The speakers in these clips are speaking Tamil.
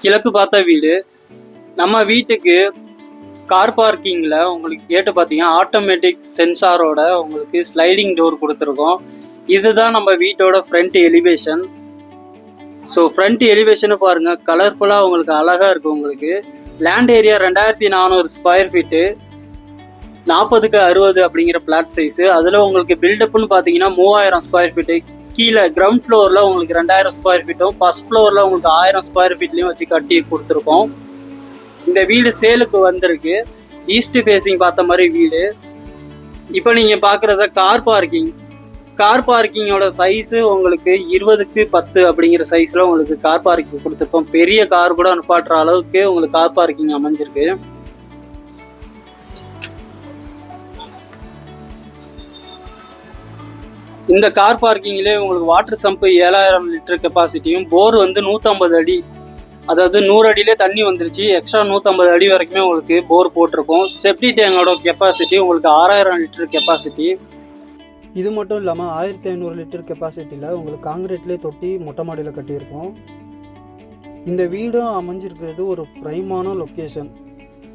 கிழக்கு பார்த்த வீடு. நம்ம வீட்டுக்கு கார் பார்க்கிங்கில் உங்களுக்கு கேட்டு பார்த்தீங்கன்னா ஆட்டோமேட்டிக் சென்சாரோட உங்களுக்கு ஸ்லைடிங் டோர் கொடுத்துருக்கோம். இதுதான் நம்ம வீட்டோட ஃப்ரண்ட் எலிவேஷன். ஸோ ஃப்ரண்ட் எலிவேஷனை பாருங்கள், கலர்ஃபுல்லாக உங்களுக்கு அழகாக இருக்குது. உங்களுக்கு land area 2400 square feet, 40x60 அப்படிங்கிற பிளாட் சைஸு. அதில் உங்களுக்கு பில்டப்னு பார்த்தீங்கன்னா 3000 ஸ்கொயர் ஃபீட்டு. கீழே கிரவுண்ட் ஃப்ளோரில் உங்களுக்கு 2000 ஸ்கொயர் ஃபீட்டும், ஃபர்ஸ்ட் ஃப்ளோரில் உங்களுக்கு 1000 ஸ்கொயர் ஃபீட்லையும் வச்சு கட்டி கொடுத்துருக்கோம். இந்த வீடு சேலுக்கு வந்திருக்கு. ஈஸ்ட் ஃபேஸிங் பார்த்த மாதிரி வீடு. இப்போ நீங்கள் பார்க்குறத கார் பார்க்கிங். கார் பார்க்கிங்கோட சைஸு உங்களுக்கு 20x10 அப்படிங்கிற சைஸில் உங்களுக்கு கார் பார்க்கிங் கொடுத்துருக்கோம். பெரிய கார் கூட அனுப்பாட்டுற அளவுக்கு உங்களுக்கு கார் பார்க்கிங் அமைஞ்சிருக்கு. இந்த கார் பார்க்கிங்லேயே உங்களுக்கு வாட்டர் சம்பு 7000 லிட்டர் கெப்பாசிட்டியும், போர் வந்து 150 அடி, அதாவது 100 அடியிலே தண்ணி வந்துருச்சு. எக்ஸ்ட்ரா 150 அடி வரைக்குமே உங்களுக்கு போர் போட்டிருக்கோம். செப்டி டேங்கோட கெப்பாசிட்டி உங்களுக்கு 6000 லிட்டர் கெப்பாசிட்டி. இது மட்டும் இல்லாமல் 1500 லிட்டர் கெப்பாசிட்டியில் உங்களுக்கு காங்கிரீட்லேயே தொட்டி மொட்டை மாடியில் கட்டியிருக்கோம். இந்த வீடும் அமைஞ்சிருக்கிறது ஒரு ப்ரைமான லொக்கேஷன்.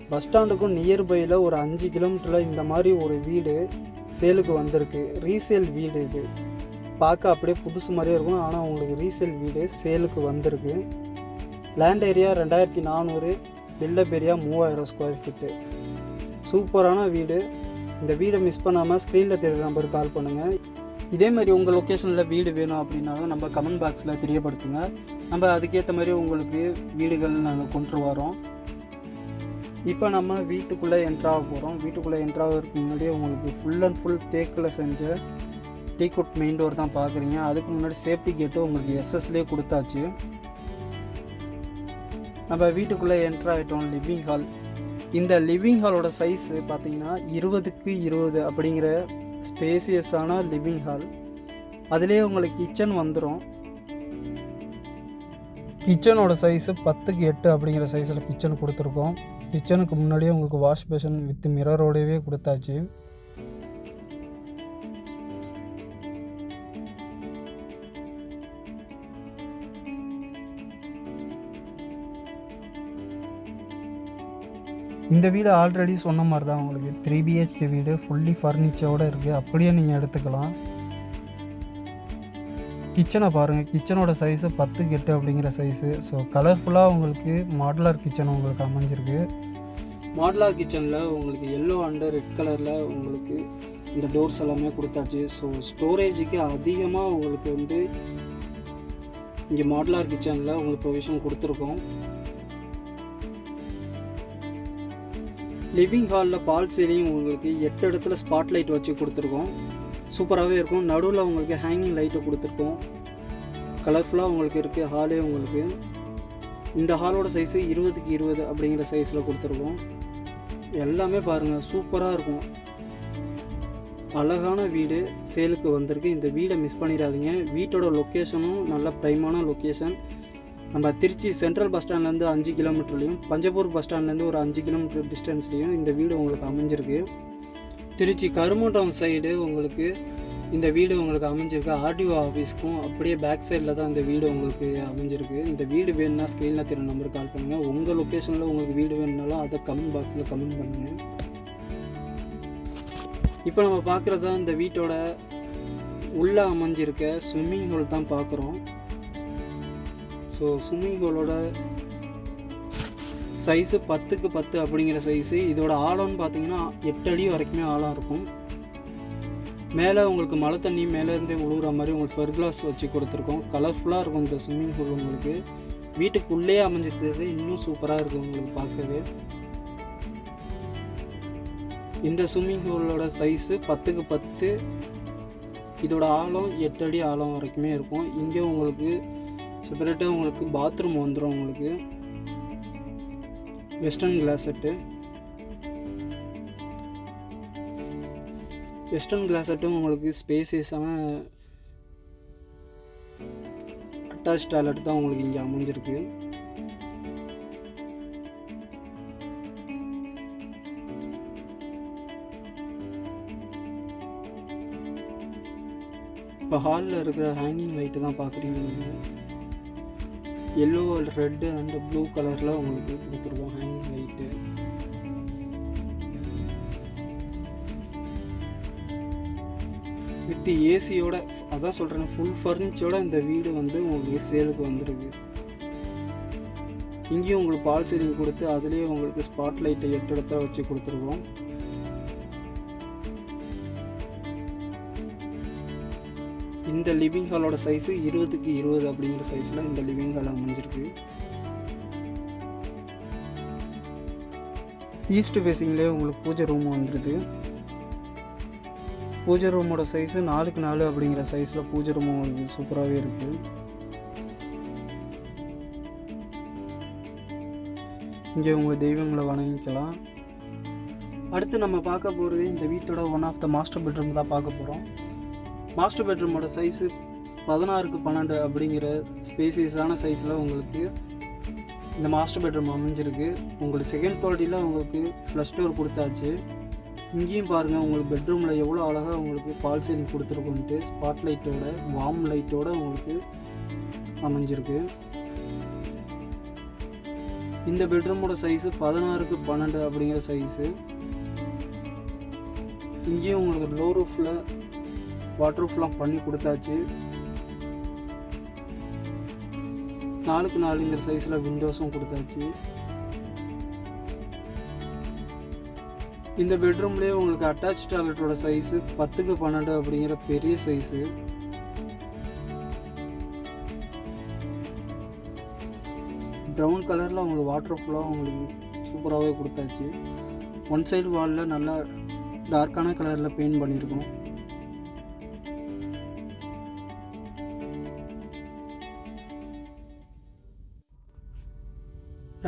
பஸ் ஸ்டாண்டுக்கும் நியர்பையில் ஒரு 5 கிலோமீட்டரில் இந்த மாதிரி ஒரு வீடு சேலுக்கு வந்திருக்கு. ரீசேல் வீடு இது. பார்க்க அப்படியே புதுசு மாதிரியே இருக்கும், ஆனால் உங்களுக்கு ரீசேல் வீடு சேலுக்கு வந்திருக்கு. Land area 2400, built up area 3000 square feet. சூப்பரான வீடு. இந்த வீடை மிஸ் பண்ணாமல் ஸ்க்ரீனில் தெரியுற நம்பருக்கு கால் பண்ணுங்கள். இதேமாதிரி உங்கள் லொக்கேஷனில் வீடு வேணும் அப்படின்னாலும் நம்ம கமெண்ட் பாக்ஸில் தெரியப்படுத்துங்க. நம்ம அதுக்கேற்ற மாதிரி உங்களுக்கு வீடுகள் நாங்கள் கொண்டு வரோம். இப்போ நம்ம வீட்டுக்குள்ளே என்ட்ராக போகிறோம். வீட்டுக்குள்ளே என்ட்ராகிறதுக்கு முன்னாடியே உங்களுக்கு ஃபுல் அண்ட் ஃபுல் தேக்கில் செஞ்ச டீக்குட் மெயின் டோர் தான் பார்க்குறீங்க. அதுக்கு முன்னாடி சேஃப்டி கேட்டும் உங்களுக்கு எஸ்எஸ்லேயே கொடுத்தாச்சு. நம்ம வீட்டுக்குள்ளே என்ட்ராகிட்டோம். Living hall. இந்த லிவிங் ஹாலோட சைஸு பார்த்தீங்கன்னா 20x20 அப்படிங்கிற ஸ்பேசியஸான லிவிங் ஹால். அதிலே உங்களுக்கு கிச்சன் வந்துடும். கிச்சனோட சைஸு 10x8 அப்படிங்கிற சைஸில் கிச்சன் கொடுத்துருக்கோம். கிச்சனுக்கு முன்னாடியே உங்களுக்கு வாஷ் பேஷன் வித் மிரரோடவே கொடுத்தாச்சு. இந்த வீடு ஆல்ரெடி சொன்ன மாதிரி தான் உங்களுக்கு 3 BHK வீடு, ஃபுல்லி ஃபர்னிச்சரோடு இருக்குது. அப்படியே நீங்கள் எடுத்துக்கலாம். கிச்சனை பாருங்கள். கிச்சனோட சைஸு 10x8 அப்படிங்கிற சைஸு. ஸோ கலர்ஃபுல்லாக உங்களுக்கு மாடுலார் கிச்சன் உங்களுக்கு அமைஞ்சிருக்கு. மாடுலார் கிச்சனில் உங்களுக்கு எல்லோ அண்ட் ரெட் கலரில் உங்களுக்கு இந்த டோர்ஸ் எல்லாமே கொடுத்தாச்சு. ஸோ ஸ்டோரேஜுக்கு அதிகமாக உங்களுக்கு வந்து இங்கே மாடுலார் கிச்சனில் உங்களுக்கு ப்ரொவிஷன் கொடுத்துருக்கோம். லிவிங் ஹாலில் பால் சீலிங் உங்களுக்கு 8 இடத்துல ஸ்பாட் லைட் வச்சு கொடுத்துருக்கோம். சூப்பராகவே இருக்கும். நடுவில் உங்களுக்கு ஹேங்கிங் லைட்டு கொடுத்துருக்கோம். கலர்ஃபுல்லாக உங்களுக்கு இருக்குது ஹாலே. உங்களுக்கு இந்த ஹாலோட சைஸு 20x20 அப்படிங்கிற சைஸில் கொடுத்துருக்கோம். எல்லாமே பாருங்கள், சூப்பராக இருக்கும். அழகான வீடு சேலுக்கு வந்திருக்கு. இந்த வீடை மிஸ் பண்ணிடாதீங்க. வீட்டோட லொக்கேஷனும் நல்ல ப்ரைமான லொக்கேஷன். நம்ம திருச்சி சென்ட்ரல் பஸ் ஸ்டாண்ட்லேருந்து 5 கிலோமீட்டர்லையும், பஞ்சப்பூர் பஸ் ஸ்டாண்ட்லேருந்து ஒரு 5 கிலோமீட்டர் டிஸ்டன்ஸ்லையும் இந்த வீடு உங்களுக்கு அமைஞ்சிருக்கு. திருச்சி கருமண்டம் சைடு உங்களுக்கு இந்த வீடு உங்களுக்கு அமைஞ்சிருக்கு. ஆர்டிஓ ஆஃபீஸ்க்கும் அப்படியே பேக் சைடில் தான் இந்த வீடு உங்களுக்கு அமைஞ்சிருக்கு. இந்த வீடு வேணும்னா ஸ்க்ரீனில் தெரியும் நம்பருக்கு கால் பண்ணுங்கள். உங்கள் லொக்கேஷனில் உங்களுக்கு வீடு வேணும்னாலும் அதை கமெண்ட் பாக்ஸில் கமெண்ட் பண்ணுங்கள். இப்போ நம்ம பார்க்குறது தான் இந்த வீட்டோட உள்ளே அமைஞ்சிருக்க ஸ்விம்மிங் ஹோல் தான் பார்க்குறோம். ஸோ ஸ்விம்மிங் ஹோலோட சைஸு 10x10 அப்படிங்கிற சைஸு. இதோட ஆழம்னு பார்த்தீங்கன்னா 8 அடி வரைக்குமே ஆழம் இருக்கும். மேலே உங்களுக்கு மழை தண்ணி மேலேருந்தே விழுகிற மாதிரி உங்களுக்கு ஃபெர்கிளாஸ் வச்சு கொடுத்துருக்கோம். கலர்ஃபுல்லாக இருக்கும் இந்த ஸ்விம்மிங் ஹூல். உங்களுக்கு வீட்டுக்குள்ளேயே அமைஞ்சிருக்கிறது இன்னும் சூப்பராக இருக்குது உங்களுக்கு பார்க்கவே. இந்த ஸ்விம்மிங் ஹூலோட சைஸு 10x10. இதோட ஆழம் 8 அடி ஆழம் வரைக்குமே இருக்கும். இங்கே உங்களுக்கு செப்பரேட்டாக உங்களுக்கு பாத்ரூம் வந்துடும். உங்களுக்கு வெஸ்டர்ன் கிளாசெட்டு. வெஸ்டர்ன் கிளாசெட்டும் உங்களுக்கு ஸ்பேசியஸான அட்டாச் டாய்லெட் தான் உங்களுக்கு இங்கே அமைஞ்சிருக்கு. இப்போ ஹாலில் இருக்கிற ஹேங்கிங் லைட்டு தான் பார்க்குறீங்க நீங்கள். எல்லோ, ரெட்டு அண்ட் ப்ளூ கலரில் உங்களுக்கு கொடுத்துருக்கோம் ஹேங்கிங் லைட்டு. வித் ஏசியோட, அதான் சொல்கிறேன், ஃபுல் ஃபர்னிச்சரோட இந்த வீடு வந்து உங்களுக்கு சேலுக்கு வந்துருக்கு. இங்கேயும் உங்களுக்கு பால் சீலிங் கொடுத்து அதுலேயே உங்களுக்கு ஸ்பாட் லைட்டை 8 இடத்துல வச்சு கொடுத்துருக்கோம். இந்த லிவிங் ஹாலோட சைஸு 20க்கு 20 அப்படிங்கிற சைஸில் இந்த லிவிங் ஹால் அமைஞ்சிருக்கு. ஈஸ்ட் ஃபேஸிங்லேயே உங்களுக்கு பூஜை ரூம் வந்துடுது. பூஜை ரூமோட சைஸு 4க்கு 4 அப்படிங்கிற சைஸில் பூஜை ரூம் உங்களுக்கு சூப்பராகவே இருக்குது. இங்கே உங்கள் தெய்வங்களை வணங்கிக்கலாம். அடுத்து நம்ம பார்க்க போகிறது இந்த வீட்டோட one of the master bedroom தான் பார்க்க போகிறோம். மாஸ்டர் பெட்ரூமோட சைஸு 16க்கு 12 அப்படிங்கிற ஸ்பேசியஸான சைஸில் உங்களுக்கு இந்த மாஸ்டர் பெட்ரூம் அமைஞ்சிருக்கு. உங்களுக்கு செகண்ட் குவாலிட்டியில் உங்களுக்கு ஃப்ளஷ் டோர் கொடுத்தாச்சு. இங்கேயும் பாருங்கள் உங்களுக்கு பெட்ரூமில் எவ்வளோ அழகாக உங்களுக்கு பால் சீலிங் கொடுத்துருக்கோன்ட்டு ஸ்பாட் லைட்டோட வார்ம் லைட்டோட உங்களுக்கு அமைஞ்சிருக்கு. இந்த பெட்ரூமோட சைஸு 16க்கு 12 அப்படிங்கிற சைஸு. இங்கேயும் உங்களுக்கு லோ ரூஃபில் வாட்டர் ரூஃப்லாம் பண்ணி கொடுத்தாச்சு. 4க்கு 4ங்கிற சைஸில் விண்டோஸும் கொடுத்தாச்சு. இந்த பெட்ரூம்லேயே உங்களுக்கு அட்டாச் டாய்லெட்டோட சைஸு 10க்கு 12 அப்படிங்கிற பெரிய சைஸு. ப்ரௌன் கலரில் உங்களுக்கு வாட்டர் ஃபுல்லாக உங்களுக்கு சூப்பராகவே கொடுத்தாச்சு. ஒன் சைடு வாலில் நல்லா டார்க்கான கலரில் பெயிண்ட் பண்ணியிருக்கோம்.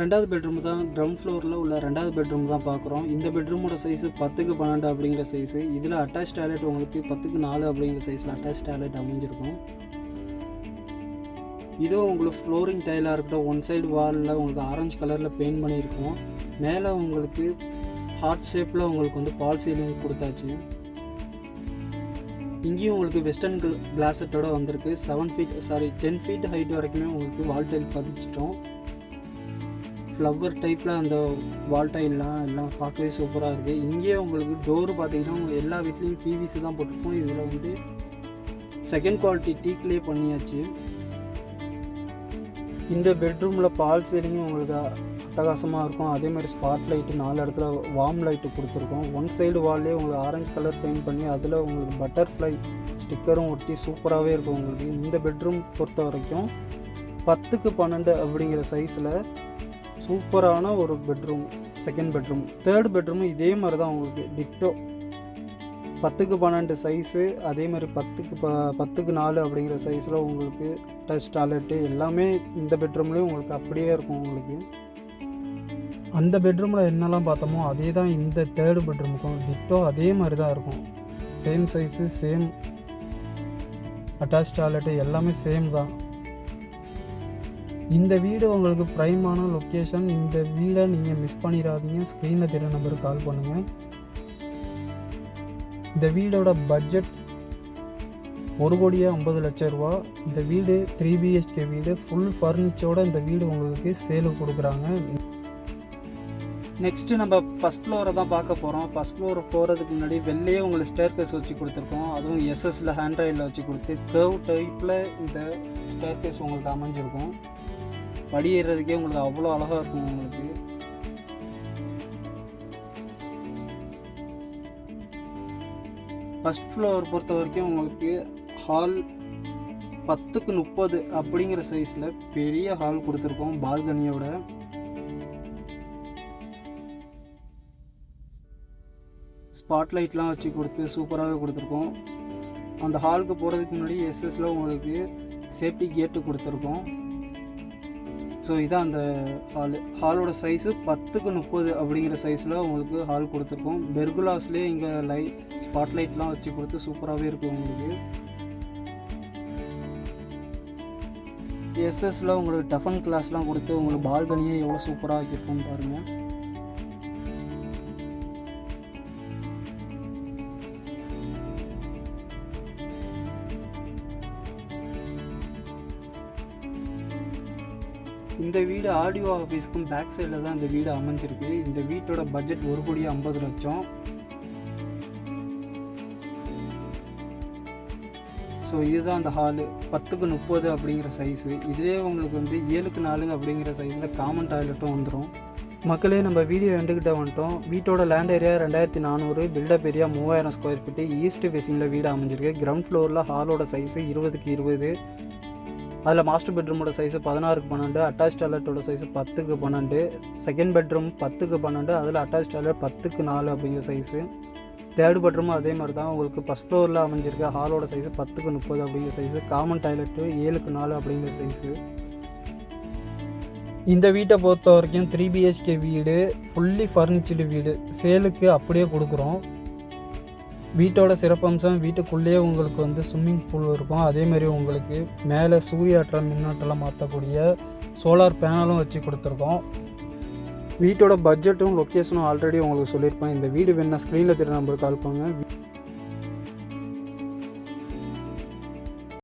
ரெண்டாவது பெட்ரூம் தான் கிரவுண்ட் ஃப்ளோரில் உள்ள ரெண்டாவது பெட்ரூம் தான் பார்க்குறோம். இந்த பெட்ரூமோட சைஸு 10க்கு 12 அப்படிங்கிற சைஸு. இதில் அட்டாச் டாய்லெட் உங்களுக்கு 10க்கு 4 அப்படிங்கிற சைஸில் அட்டாச் டாய்லெட் அமைஞ்சிருக்கும். இதுவும் உங்களுக்கு ஃப்ளோரிங் டைலாக இருக்கட்டும், ஒன் சைடு வாலில் உங்களுக்கு ஆரஞ்சு கலரில் பெயிண்ட் பண்ணியிருக்கோம். மேலே உங்களுக்கு ஹார்ட் ஷேப்பில் உங்களுக்கு வந்து பால் சீலிங் கொடுத்தாச்சு. இங்கேயும் உங்களுக்கு வெஸ்டர்ன் கிளாஸட்டோட வந்திருக்கு. 10 ஃபீட் ஹைட் வரைக்குமே உங்களுக்கு வால் டைல் பதிச்சிட்டோம். ஃப்ளவர் டைப்பில் அந்த வால் டைல்லாம் எல்லாம் பார்க்கவே சூப்பராக இருக்குது. இங்கேயே உங்களுக்கு டோரு பார்த்தீங்கன்னா எல்லா வீட்லேயும் பிவிசி தான் போட்டிருக்கோம். இதில் வந்து செகண்ட் குவாலிட்டி டீக்லேயே பண்ணியாச்சு. இந்த பெட்ரூமில் பால் சீலிங்கும் உங்களுக்கு அட்டகாசமாக இருக்கும். அதே மாதிரி ஸ்பாட் லைட்டு 4 இடத்துல வார்ம் லைட்டு கொடுத்துருக்கோம். ஒன் சைடு வால்லே உங்களுக்கு ஆரஞ்சு கலர் பெயிண்ட் பண்ணி அதில் உங்களுக்கு பட்டர்ஃப்ளை ஸ்டிக்கரும் ஒட்டி சூப்பராகவே இருக்கும் உங்களுக்கு. இந்த பெட்ரூம் பொறுத்த வரைக்கும் 10க்கு 12 அப்படிங்கிற சைஸில் சூப்பரான ஒரு பெட்ரூம். செகண்ட் பெட்ரூம், தேர்ட் பெட்ரூமும் இதே மாதிரி தான் உங்களுக்கு டிட்டோ 10க்கு 12 சைஸு. அதே மாதிரி 10க்கு 4 அப்படிங்கிற சைஸில் உங்களுக்கு டச் டாய்லெட்டு எல்லாமே இந்த பெட்ரூம்லேயும் உங்களுக்கு அப்படியே இருக்கும். உங்களுக்கு அந்த பெட்ரூமில் என்னெல்லாம் பார்த்தோமோ அதே தான் இந்த தேர்டு பெட்ரூமுக்கும் டிட்டோ அதே மாதிரி தான் இருக்கும். Same size, same attach toilet எல்லாமே சேம் தான். இந்த வீடு உங்களுக்கு ப்ரைமான லொக்கேஷன். இந்த வீடை நீங்கள் மிஸ் பண்ணிடாதீங்க. ஸ்க்ரீனில் தெரிய நம்பருக்கு கால் பண்ணுங்கள். இந்த வீடோட பட்ஜெட் 1,50,00,000 ரூபா. இந்த வீடு 3 BHK வீடு, ஃபுல் ஃபர்னிச்சரோட இந்த வீடு உங்களுக்கு சேலுக்கு கொடுக்குறாங்க. நெக்ஸ்ட்டு நம்ம ஃபஸ்ட் ஃப்ளோரை தான் பார்க்க போகிறோம். ஃபஸ்ட் ஃப்ளோர் போகிறதுக்கு முன்னாடி வெளியே உங்களுக்கு ஸ்டேர்கேஸ் வச்சு கொடுத்துருக்கோம். அதுவும் எஸ்எஸ்ல ஹேண்ட் ரைடில் வச்சு கொடுத்து கர்வ் டைப்பில் இந்த ஸ்டேர்கேஸ் உங்களுக்கு அமைஞ்சிருக்கும். படி ஏறுறதுக்கே உங்களுக்கு அவ்வளோ அழகாக இருக்கும். உங்களுக்கு ஃபஸ்ட் ஃப்ளோர் பொறுத்த வரைக்கும் உங்களுக்கு ஹால் 10க்கு 30 அப்படிங்கிற சைஸில் பெரிய ஹால் கொடுத்துருக்கோம். பால்கனியோட ஸ்பாட்லைட்லாம் வச்சு கொடுத்து சூப்பராகவே கொடுத்துருக்கோம். அந்த ஹாலுக்கு போகிறதுக்கு முன்னாடி எஸ்எஸ்ல உங்களுக்கு சேஃப்டி கேட்டு கொடுத்துருக்கோம். ஸோ இதான் அந்த ஹாலோட சைஸு 10க்கு 30 அப்படிங்கிற சைஸில் உங்களுக்கு ஹால் கொடுத்துருக்கோம். பெர்குலாஸ்லேயே இங்கே ஸ்பாட்லைட்லாம் வச்சு கொடுத்து சூப்பராகவே இருக்கும் உங்களுக்கு. எஸ்எஸ்ல உங்களுக்கு டஃபன் கிளாஸ்லாம் கொடுத்து உங்களுக்கு பால்கனியே எவ்வளோ சூப்பராக இருக்கும்னு பாருங்கள். இந்த வீடு ஆடியோ ஆஃபீஸ்க்கும் பேக் சைடில் தான் இந்த வீடு அமைஞ்சிருக்கு. இந்த வீட்டோட பட்ஜெட் 1,50,00,000. ஸோ இதுதான் அந்த ஹாலு. 10x30 அப்படிங்கிற சைஸு. இதுவே உங்களுக்கு வந்து 7x4 அப்படிங்கிற சைஸில் காமன் டாய்லெட்டும் வந்துடும். மக்களே, நம்ம வீடியோ எண்டுக்கிட்ட வந்துட்டோம். வீட்டோட land area 2400, built up area 3000 square feet, east ஃபேஸிங்கில் வீடு அமைஞ்சிருக்கு. கிரவுண்ட் ஃப்ளோரில் ஹாலோட சைஸு 20x20. அதில் மாஸ்டர் பெட்ரூமோட சைஸு 16x12, அட்டாச் டாய்லெட்டோட size 10x12, second bedroom 10x12, அதில் அட்டாச் டாய்லெட் 10x4 அப்படிங்கிற சைஸு. தேர்டு பெட்ரூமும் அதே மாதிரி தான் உங்களுக்கு ஃபஸ்ட் ஃப்ளோரில் அமைஞ்சிருக்கு. ஹாலோட சைஸு 10x30 அப்படிங்கிற சைஸு. காமன் டாய்லெட்டு 7x4 அப்படிங்கிற சைஸு. இந்த வீட்டை பொறுத்த வரைக்கும் 3 BHK வீடு, ஃபுல்லி ஃபர்னிச்சர்டு வீடு, சேலுக்கு அப்படியே கொடுக்குறோம். வீட்டோட சிறப்பம்சம், வீட்டுக்குள்ளேயே உங்களுக்கு வந்து ஸ்விம்மிங் பூல் இருக்கும். அதேமாதிரி உங்களுக்கு மேலே சூரிய ஆற்றல் மின்னாற்றலாம் மாற்றக்கூடிய சோலார் பேனலும் வச்சு கொடுத்துருக்கோம். வீட்டோட பட்ஜெட்டும் லொக்கேஷனும் ஆல்ரெடி உங்களுக்கு சொல்லியிருப்பேன். இந்த வீடு வேணுன்னா ஸ்க்ரீனில் தெரிய நம்பருக்கு கால் பண்ணுங்கள்.